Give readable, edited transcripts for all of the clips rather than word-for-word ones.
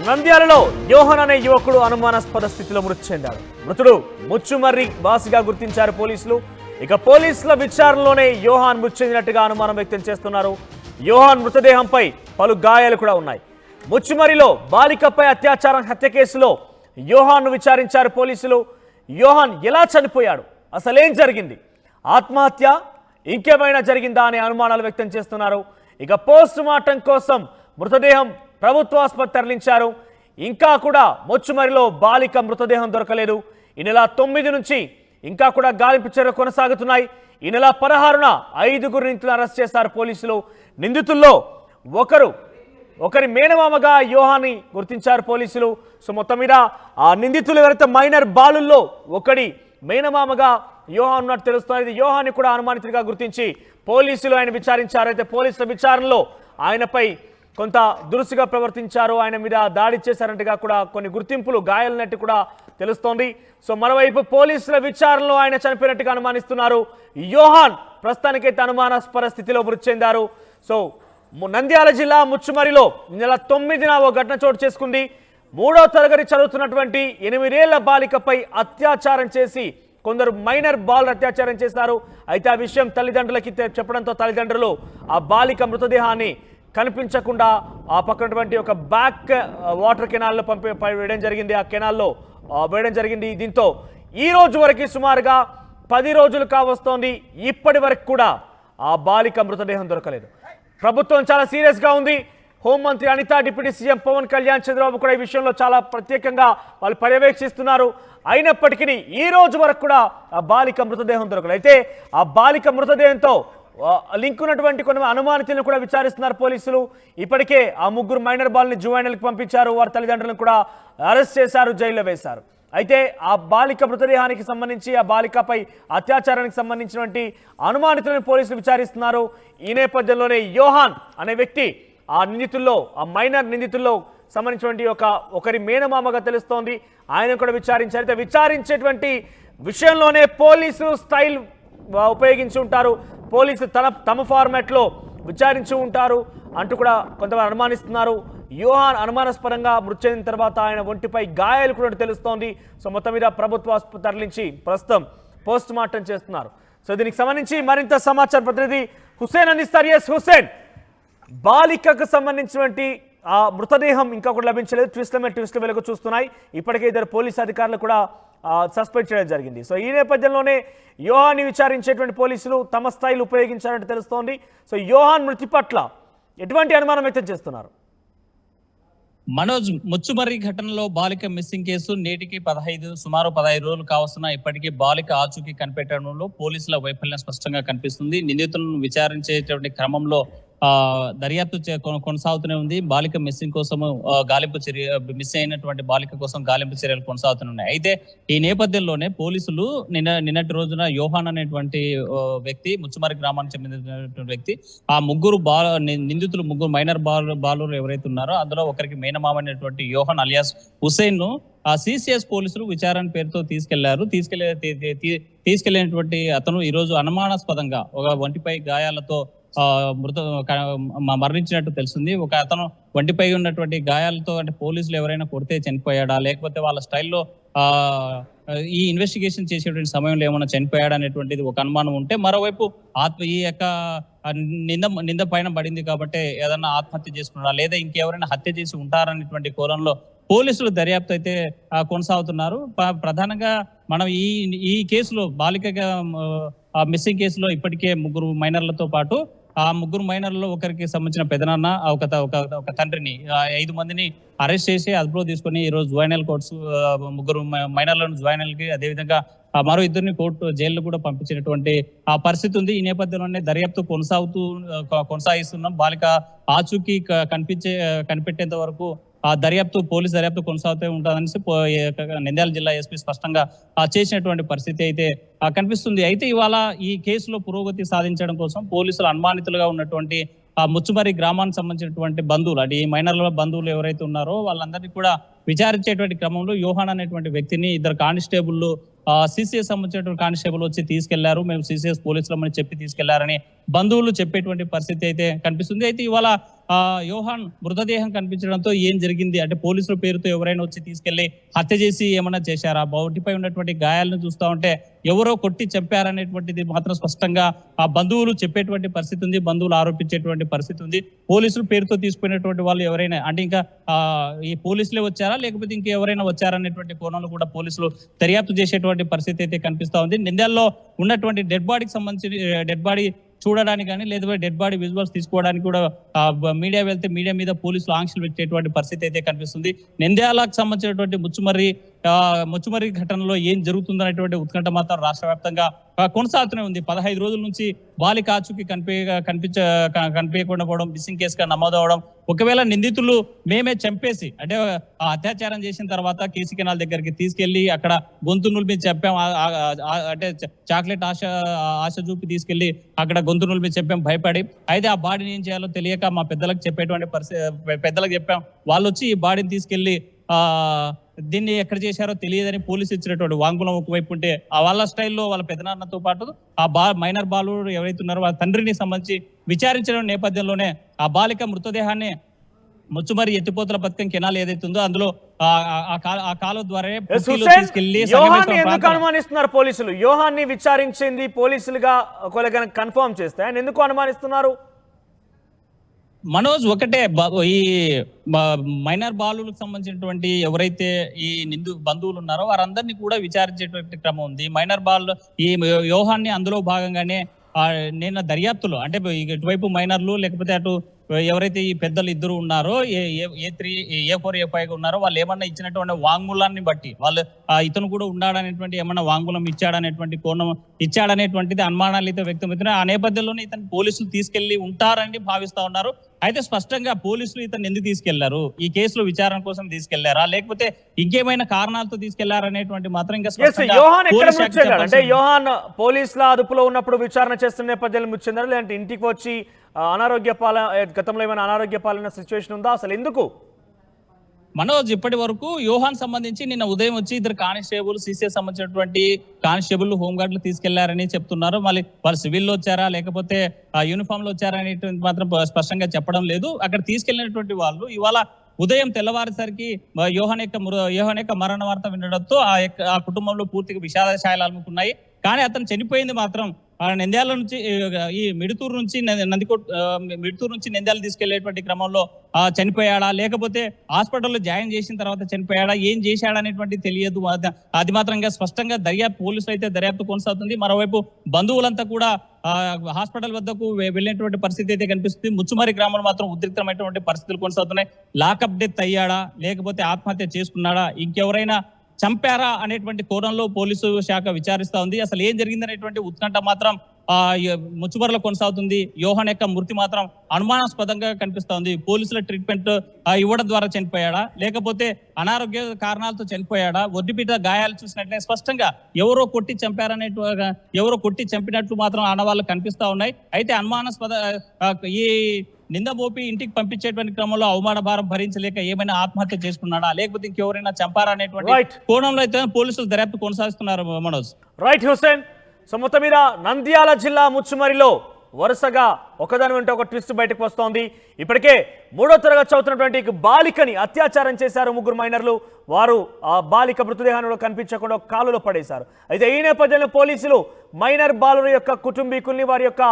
నంద్యాలలో యోహన్ అనే యువకుడు అనుమానాస్పద స్థితిలో మృతి చెందాడు. మృతుడు ముచ్చుమర్రి వాసిగా గుర్తించారు పోలీసులు. ఇక పోలీసుల విచారణలోనే యోహాన్ మృతి చెందినట్టుగా అనుమానం వ్యక్తం చేస్తున్నారు. యోహాన్ మృతదేహంపై పలు గాయాలు కూడా ఉన్నాయి. ముచ్చుమర్రిలో బాలికపై అత్యాచారం హత్య కేసులో యోహాన్ను విచారించారు పోలీసులు. యోహాన్ ఎలా చనిపోయాడు, అసలేం జరిగింది, ఆత్మహత్య ఇంకేమైనా జరిగిందా అనే అనుమానాలు వ్యక్తం చేస్తున్నారు. ఇక పోస్ట్ మార్టం కోసం మృతదేహం ప్రభుత్వ ఆసుపత్రి తరలించారు. ఇంకా కూడా ముచ్చుమర్రిలో బాలిక మృతదేహం దొరకలేదు. ఈ నెల 9 నుంచి ఇంకా కూడా గాలింపు చర్యలు కొనసాగుతున్నాయి. ఈ నెల 16న 5 నిందితులను అరెస్ట్ చేశారు పోలీసులు. నిందితుల్లో ఒకరి మేనమామగా యోహాన్ని గుర్తించారు పోలీసులు. సో మొత్తం మీద ఆ నిందితులు ఎవరైతే మైనర్ బాలుల్లో ఒకడి మేనమామగా యోహాన్ ఉన్నట్టు తెలుస్తున్నది. యోహాన్ని కూడా అనుమానితుడిగా గుర్తించి పోలీసులు ఆయన విచారించారు. అయితే పోలీసుల విచారణలో ఆయనపై కొంత దురుసుగా ప్రవర్తించారు, ఆయన మీద దాడి చేశారంటగా కూడా కొన్ని గుర్తింపులు గాయాలన్నట్టు కూడా తెలుస్తోంది. సో మరోవైపు పోలీసుల విచారణలో ఆయన చనిపోయినట్టుగా అనుమానిస్తున్నారు. యోహాన్ ప్రస్తుతానికైతే అనుమానాస్పద స్థితిలో మృతి చెందారు. సో నంద్యాల జిల్లా ముచ్చుమర్రిలో నెల 9న ఓ ఘటన చోటు చేసుకుంది. 3వ తరగతి చదువుతున్నటువంటి 8 ఏళ్ల బాలికపై అత్యాచారం చేసి కొందరు మైనర్ బాల్ అత్యాచారం చేశారు. అయితే ఆ విషయం తల్లిదండ్రులకి చెప్పడంతో తల్లిదండ్రులు ఆ బాలిక మృతదేహాన్ని కనిపించకుండా ఆ పక్కనటువంటి ఒక బ్యాక్ వాటర్ కెనాల్లో వేయడం జరిగింది. ఆ కెనాల్లో వేయడం జరిగింది. దీంతో ఈ రోజు వరకు సుమారుగా 10 రోజులు కావస్తోంది. ఇప్పటి వరకు కూడా ఆ బాలిక మృతదేహం దొరకలేదు. ప్రభుత్వం చాలా సీరియస్గా ఉంది. హోంమంత్రి అనిత, డిప్యూటీ సీఎం పవన్ కళ్యాణ్, చంద్రబాబు కూడా ఈ విషయంలో చాలా ప్రత్యేకంగా వాళ్ళు పర్యవేక్షిస్తున్నారు. అయినప్పటికీ ఈ రోజు వరకు కూడా ఆ బాలిక మృతదేహం దొరకలేదు. అయితే ఆ బాలిక మృతదేహంతో లింక్ ఉన్నటువంటి కొన్ని అనుమానితులను కూడా విచారిస్తున్నారు పోలీసులు. ఇప్పటికే ఆ 3 మైనర్ బాల్ని జువైనల్కి పంపించారు. వారి తల్లిదండ్రులను కూడా అరెస్ట్ చేశారు, జైల్లో వేశారు. అయితే ఆ బాలిక మృతదేహానికి సంబంధించి, ఆ బాలికపై అత్యాచారానికి సంబంధించినటువంటి అనుమానితులను పోలీసులు విచారిస్తున్నారు. ఈ నేపథ్యంలోనే యోహాన్ అనే వ్యక్తి ఆ నిందితుల్లో, ఆ మైనర్ నిందితుల్లో సంబంధించినటువంటి ఒకరి మేనమామగా తెలుస్తోంది. ఆయన కూడా విచారించారు. అయితే విచారించేటువంటి విషయంలోనే పోలీసు స్టైల్ ఉపయోగించి ఉంటారు. పోలీసు తమ ఫార్మాట్లో విచారించి ఉంటారు అంటూ కూడా కొంతమంది అనుమానిస్తున్నారు. యోహాన్ అనుమానాస్పదంగా మృతి చెందిన తర్వాత ఆయన ఒంటిపై గాయాలు కూడా తెలుస్తోంది. సో మొత్తం మీద ప్రభుత్వ ఆసుపత్రి తరలించి ప్రస్తుతం పోస్ట్ మార్టం చేస్తున్నారు. సో దీనికి సంబంధించి మరింత సమాచారం ప్రతినిధి హుసేన్ అందిస్తారు. ఎస్ హుసేన్, బాలికకు సంబంధించినటువంటి ఆ మృతదేహం ఇంకా కూడా లభించలేదు. ట్విస్టులు వెలుగు చూస్తున్నాయి. ఇప్పటికే 2 పోలీసు అధికారులు కూడా సస్పెండ్ చేయడం జరిగింది. సో ఈ నేపథ్యంలోనే యోహాన్ని విచారించేటువంటి పోలీసులు తమ స్థాయిలు ఉపయోగించారంటే తెలుస్తోంది. సో యోహాన్ మృతి పట్ల ఎటువంటి అనుమానం వ్యక్తం చేస్తున్నారు? మనోజ్, ముచ్చుమర్రి ఘటనలో బాలిక మిస్సింగ్ కేసు నేటికి సుమారు 15 రోజులు కావస్తున్నా ఇప్పటికీ బాలిక ఆచూకీ కనిపెట్టడంలో పోలీసుల వైఫల్యం స్పష్టంగా కనిపిస్తుంది. నిందితులను విచారించేటువంటి క్రమంలో దర్యాప్తు కొనసాగుతూనే ఉంది. బాలిక మిస్సింగ్ కోసము మిస్ అయినటువంటి బాలిక కోసం గాలింపు చర్యలు కొనసాగుతున్నాయి. అయితే ఈ నేపథ్యంలోనే పోలీసులు నిన్నటి రోజున యోహాన్ అనేటువంటి వ్యక్తి, ముచ్చుమర్రి గ్రామానికి చెందినటువంటి వ్యక్తి, ఆ నిందితులు 3 మైనర్ బాలురు ఎవరైతే ఉన్నారో అందులో ఒకరికి మేనమామ అనేటువంటి యోహాన్ అలియాస్ హుసేన్ ను ఆ సిసిఎస్ పోలీసులు విచారణ పేరుతో తీసుకెళ్లినటువంటి అతను ఈ రోజు అనుమానాస్పదంగా ఒక ఒంటిపై గాయాలతో మరణించినట్టు తెలిసింది. ఒక అతను ఒంటిపై ఉన్నటువంటి గాయాలతో, అంటే పోలీసులు ఎవరైనా కొడితే చనిపోయాడా, లేకపోతే వాళ్ళ స్టైల్లో ఈ ఇన్వెస్టిగేషన్ చేసేటువంటి సమయంలో ఏమైనా చనిపోయాడా అనేటువంటిది ఒక అనుమానం ఉంటే, మరోవైపు ఈ యొక్క నింద పైన పడింది కాబట్టి ఏదన్నా ఆత్మహత్య చేసుకున్నాడా లేదా ఇంకెవరైనా హత్య చేసి ఉంటారనేటువంటి కోణంలో పోలీసులు దర్యాప్తు అయితే కొనసాగుతున్నారు. ప్రధానంగా మనం ఈ కేసులో బాలికగా మిస్సింగ్ కేసులో ఇప్పటికే 3 మైనర్లతో పాటు ఆ 3 మైనర్లలో ఒకరికి సంబంధించిన పెదనాన్న, ఒక తండ్రిని 5 మందిని అరెస్ట్ చేసి అదుపులో తీసుకొని ఈ రోజు జువైనల్ కోర్ట్స్ 3 మైనర్లను జువైనల్ కి, అదేవిధంగా మరో 2 కోర్టు జైలు కూడా పంపించినటువంటి ఆ పరిస్థితి ఉంది. ఈ నేపథ్యంలోనే దర్యాప్తు కొనసాగిస్తున్నాం. బాలిక ఆచూకీ కనిపెట్టేంత వరకు ఆ పోలీసు దర్యాప్తు కొనసాగుతూ ఉంటుందనేసి నంద్యాల జిల్లా ఎస్పీ స్పష్టంగా చేసినటువంటి పరిస్థితి అయితే కనిపిస్తుంది. అయితే ఇవాళ ఈ కేసులో పురోగతి సాధించడం కోసం పోలీసులు అనుమానితులుగా ఉన్నటువంటి ఆ ముచ్చుమర్రి గ్రామానికి సంబంధించినటువంటి బంధువులు, అంటే ఈ మైనర్ల బంధువులు ఎవరైతే ఉన్నారో వాళ్ళందరినీ కూడా విచారించేటువంటి క్రమంలో యోహాన్ అనేటువంటి వ్యక్తిని 2 కానిస్టేబుల్ సిసిఎస్ సంబంధించినటువంటి కానిస్టేబుల్ వచ్చి తీసుకెళ్లారు. మేము సిసిఎస్ పోలీసులమని చెప్పి తీసుకెళ్లారని బంధువులు చెప్పేటువంటి పరిస్థితి అయితే కనిపిస్తుంది. అయితే ఇవాళ యోహాన్ మృతదేహం కనిపించడంతో ఏం జరిగింది అంటే పోలీసుల పేరుతో ఎవరైనా వచ్చి తీసుకెళ్లి హత్య చేసి ఏమన్నా చేశారా, బౌటిపై ఉన్నటువంటి గాయాలను చూస్తా ఉంటే ఎవరో కొట్టి చంపారనేటువంటిది మాత్రం స్పష్టంగా ఆ బంధువులు చెప్పేటువంటి పరిస్థితి ఉంది, బంధువులు ఆరోపించేటువంటి పరిస్థితి ఉంది. పోలీసుల పేరుతో తీసుకునేటువంటి వాళ్ళు ఎవరైనా అంటే ఇంకా ఈ పోలీసులే వచ్చారా లేకపోతే ఇంకా ఎవరైనా వచ్చారనేటువంటి కోణంలో కూడా పోలీసులు దర్యాప్తు చేసేటువంటి పరిస్థితి అయితే కనిపిస్తా ఉంది. నింద్యాలలో ఉన్నటువంటి డెడ్ బాడీకి సంబంధించి డెడ్ బాడీ చూడడానికి కానీ లేదా డెడ్ బాడీ విజువల్స్ తీసుకోవడానికి కూడా మీడియా వెళ్తే మీడియా మీద పోలీసులు ఆంక్షలు పెట్టేటువంటి పరిస్థితి అయితే కనిపిస్తుంది. నంద్యాలకు సంబంధించినటువంటి ముచ్చుమర్రి ఘటనలో ఏం జరుగుతుందనేటువంటి ఉత్కంఠ మాత్రం రాష్ట్ర వ్యాప్తంగా కొనసాగుతూనే ఉంది. 15 రోజుల నుంచి బాలిక ఆచూకీ కనిపించకుండా పోవడం, మిస్సింగ్ కేసుగా నమోదవడం, ఒకవేళ నిందితులు మేమే చంపేసి అంటే అత్యాచారం చేసిన తర్వాత కేసీ కెనాల్ దగ్గరికి తీసుకెళ్లి అక్కడ గొంతు నులిపి చెప్పాం, అంటే చాక్లెట్ ఆశ చూపి తీసుకెళ్లి అక్కడ గొంతు నులిపి చెప్పాం భయపడి. అయితే ఆ బాడీని ఏం చేయాలో తెలియక మా పెద్దలకు చెప్పేటువంటి పరిస్థితి, పెద్దలకు చెప్పాం, వాళ్ళు వచ్చి ఈ బాడీని తీసుకెళ్లి దీన్ని ఎక్కడ చేశారో తెలియదని పోలీసు ఇచ్చినటువంటి వాంగ్మూలం ఒకవైపు ఉంటే వాళ్ళ స్టైల్లో వాళ్ళ పెదనాన్నతో పాటు మైనర్ బాలుడు ఎవరైతే ఉన్నారో వాళ్ళ తండ్రిని సంబంధించి విచారించిన నేపథ్యంలోనే ఆ బాలిక మృతదేహాన్ని ముచ్చుమరి ఎత్తిపోతల పథకం కెనాల్ ఏదైతే ఉందో అందులో ఆ కాలువ ద్వారా తీసుకెళ్లి అనుమానిస్తున్నారు పోలీసులు. యోహాన్ని విచారించింది పోలీసులుగా ఒకవేళ కన్ఫర్మ్ చేస్తే ఆయన ఎందుకు అనుమానిస్తున్నారు? మనోజ్, ఒకటే ఈ మైనర్ బాలులకు సంబంధించినటువంటి ఎవరైతే ఈ బంధువులు ఉన్నారో వారందరినీ కూడా విచారించేటువంటి క్రమం ఉంది. మైనర్ బాలు ఈ యోహాన్ని అందులో భాగంగానే నిన్న దర్యాప్తులో అంటే ఇటువైపు మైనర్లు లేకపోతే అటు ఎవరైతే ఈ పెద్దలు ఇద్దరు ఉన్నారో A3 A4 A5 ఉన్నారో వాళ్ళు ఏమన్నా ఇచ్చినటువంటి వాంగ్మూలాన్ని బట్టి వాళ్ళు ఇతను కూడా ఉన్నాడనేటువంటి ఏమన్నా వాంగ్మూలం ఇచ్చాడనేటువంటి కోణం ఇచ్చాడనేటువంటిది అనుమానాలు అయితే వ్యక్తమవుతున్నాయి. ఆ నేపథ్యంలోనే ఇతను పోలీసులు తీసుకెళ్లి ఉంటారని భావిస్తా ఉన్నారు. అయితే స్పష్టంగా పోలీసులు ఇతను ఎందుకు తీసుకెళ్లారు, ఈ కేసులో విచారణ కోసం తీసుకెళ్లారా లేకపోతే ఇంకేమైనా కారణాలతో తీసుకెళ్లారనేటువంటి మాత్రం ఇంకా అంటే యోహాన్ పోలీసుల అదుపులో ఉన్నప్పుడు విచారణ చేస్తున్న నేపథ్యంలో ముచ్చిందారా లేదంటే ఇంటికి వచ్చి గతంలో ఏమైనా అనారోగ్య పాలన సిచ్యువేషన్ ఉందా, అసలు ఎందుకు? మనోజ్, ఇప్పటి వరకు యోహాన్ సంబంధించి నిన్న ఉదయం వచ్చి ఇద్దరు కానిస్టేబుల్ సిసిఎస్ సంబంధించినటువంటి కానిస్టేబుల్ హోంగార్డులు తీసుకెళ్లారని చెప్తున్నారు. మళ్ళీ వాళ్ళు సివిల్లో వచ్చారా లేకపోతే యూనిఫామ్ లో వచ్చారా అనేటువంటి మాత్రం స్పష్టంగా చెప్పడం లేదు. అక్కడ తీసుకెళ్లినటువంటి వాళ్ళు ఇవాళ ఉదయం తెల్లవారేసరికి యోహాన్ యొక్క మరణ వార్త వినడంతో ఆ కుటుంబంలో పూర్తిగా విషాద ఛాయలు అలుముకున్నాయి. కానీ అతను చనిపోయింది మాత్రం నంద్యాల నుంచి ఈ మిడుతూరు నుంచి నంద్యాల తీసుకెళ్లేటువంటి క్రమంలో చనిపోయాడా లేకపోతే హాస్పిటల్లో జాయిన్ చేసిన తర్వాత చనిపోయాడా, ఏం చేశాడా అనేటువంటి తెలియదు. అది మాత్రంగా స్పష్టంగా పోలీసులు అయితే దర్యాప్తు కొనసాగుతుంది. మరోవైపు బంధువులంతా కూడా హాస్పిటల్ వద్దకు వెళ్ళినటువంటి పరిస్థితి అయితే కనిపిస్తుంది. ముచ్చుమరి గ్రామంలో మాత్రం ఉద్రిక్తమైనటువంటి పరిస్థితులు కొనసాగుతున్నాయి. లాకప్ డెత్ అయ్యాడా లేకపోతే ఆత్మహత్య చేసుకున్నాడా, ఇంకెవరైనా చంపారా అనేటువంటి కోణంలో పోలీసు శాఖ విచారిస్తా ఉంది. అసలు ఏం జరిగిందనేటువంటి ఉత్కంఠ మాత్రం ముచ్చుమరిలో కొనసాగుతుంది. యోహాన్ యొక్క మృతి మాత్రం అనుమానాస్పదంగా కనిపిస్తా ఉంది. పోలీసుల ట్రీట్మెంట్ ఇవ్వడం ద్వారా చనిపోయాడా లేకపోతే అనారోగ్య కారణాలతో చనిపోయాడా, ఒడ్డిపీట గాయాలు చూసినట్లే స్పష్టంగా ఎవరో కొట్టి చంపినట్లు మాత్రం ఆనవాళ్ళు కనిపిస్తా ఉన్నాయి. అయితే అనుమానాస్పద ఈ నిందమోపి ఇంటికి పంపించేటువంటి క్రమంలో అవమాన భారం భరించలేక ఏమైనా ఆత్మహత్య చేసుకున్నాడా లేకపోతే ఇంకెవరైనా చంపారా అనేటువంటి కోణంలో అయితే పోలీసులు దర్యాప్తు కొనసాగిస్తున్నారు. మనోజ్, రైట్ హుసేన్. సో మొత్తం మీద నంద్యాల జిల్లా ముచ్చుమరిలో వరుసగా ఒకదాని వెంట ఒక ట్విస్ట్ బయటకు వస్తోంది. ఇప్పటికే 3వ తరగతి చదువుతున్నటువంటి బాలికని అత్యాచారం చేశారు ముగ్గురు మైనర్లు. వారు ఆ బాలిక మృతదేహాన్ని కనిపించకుండా కాలులో పడేశారు. అయితే ఈ నేపథ్యంలో పోలీసులు మైనర్ బాలుల యొక్క కుటుంబీకుల్ని వారి యొక్క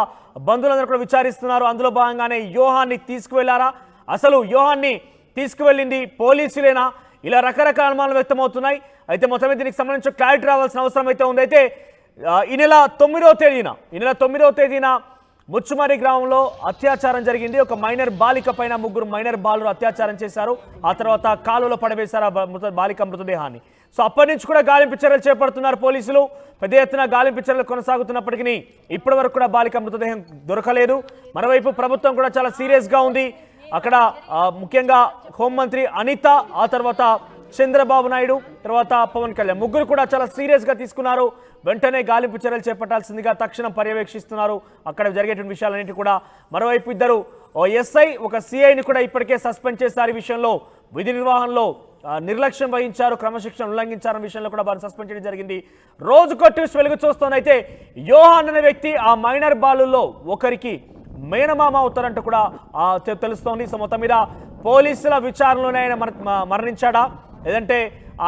బంధువులందరూ కూడా విచారిస్తున్నారు. అందులో భాగంగానే యోహాన్ని తీసుకువెళ్లారా, అసలు యోహాన్ని తీసుకువెళ్ళింది పోలీసులేనా, ఇలా రకరకాల అనుమానాలు వ్యక్తమవుతున్నాయి. అయితే మొత్తం దీనికి సంబంధించి క్లారిటీ రావాల్సిన అవసరం అయితే ఉంది. అయితే ఈ నెల 9వ తేదీన ముచ్చుమరి గ్రామంలో అత్యాచారం జరిగింది. ఒక మైనర్ బాలిక పైన ముగ్గురు మైనర్ బాలురు అత్యాచారం చేశారు. ఆ తర్వాత కాలువలో పడవేశారు ఆ బాలిక మృతదేహాన్ని. సో అప్పటి నుంచి కూడా గాలింపు చర్యలు చేపడుతున్నారు పోలీసులు. పెద్ద ఎత్తున గాలింపు చర్యలు కొనసాగుతున్నప్పటికీ ఇప్పటి వరకు కూడా బాలిక మృతదేహం దొరకలేదు. మరోవైపు ప్రభుత్వం కూడా చాలా సీరియస్గా ఉంది. అక్కడ ముఖ్యంగా హోంమంత్రి అనిత, ఆ తర్వాత చంద్రబాబు నాయుడు, తర్వాత పవన్ కళ్యాణ్ ముగ్గురు కూడా చాలా సీరియస్గా తీసుకున్నారు. వెంటనే గాలింపు చర్యలు చేపట్టాల్సిందిగా తక్షణం పర్యవేక్షిస్తున్నారు అక్కడ జరిగేటువంటి విషయాలన్నింటి కూడా. మరోవైపు ఇద్దరు ఎస్ఐ, ఒక సిఐని కూడా ఇప్పటికే సస్పెండ్ చేశారు. ఈ విషయంలో విధి నిర్వహణలో నిర్లక్ష్యం వహించారు, క్రమశిక్షణ ఉల్లంఘించారన్న విషయంలో కూడా వారిని సస్పెండ్ చేయడం జరిగింది. రోజుకో ట్విస్ట్ వెలుగు చూస్తోంది. అయితే యోహాన్ అనే వ్యక్తి ఆ మైనర్ బాలుల్లో ఒకరికి మేనమామ అవుతారంటూ కూడా తెలుస్తోంది. సో మొత్తం మీద పోలీసుల విచారణలోనే ఆయన మరణించాడా, లేదంటే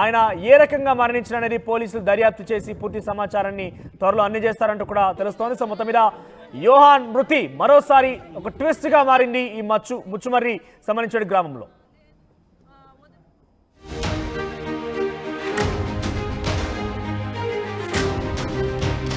ఆయన ఏ రకంగా మరణించారనేది పోలీసులు దర్యాప్తు చేసి పూర్తి సమాచారాన్ని త్వరలో అందజేస్తారంటూ కూడా తెలుస్తోంది. సో మొత్తం మీద యోహాన్ మృతి మరోసారి ఒక ట్విస్ట్గా మారింది ఈ ముచ్చుమర్రి సంబంధించిన గ్రామంలో.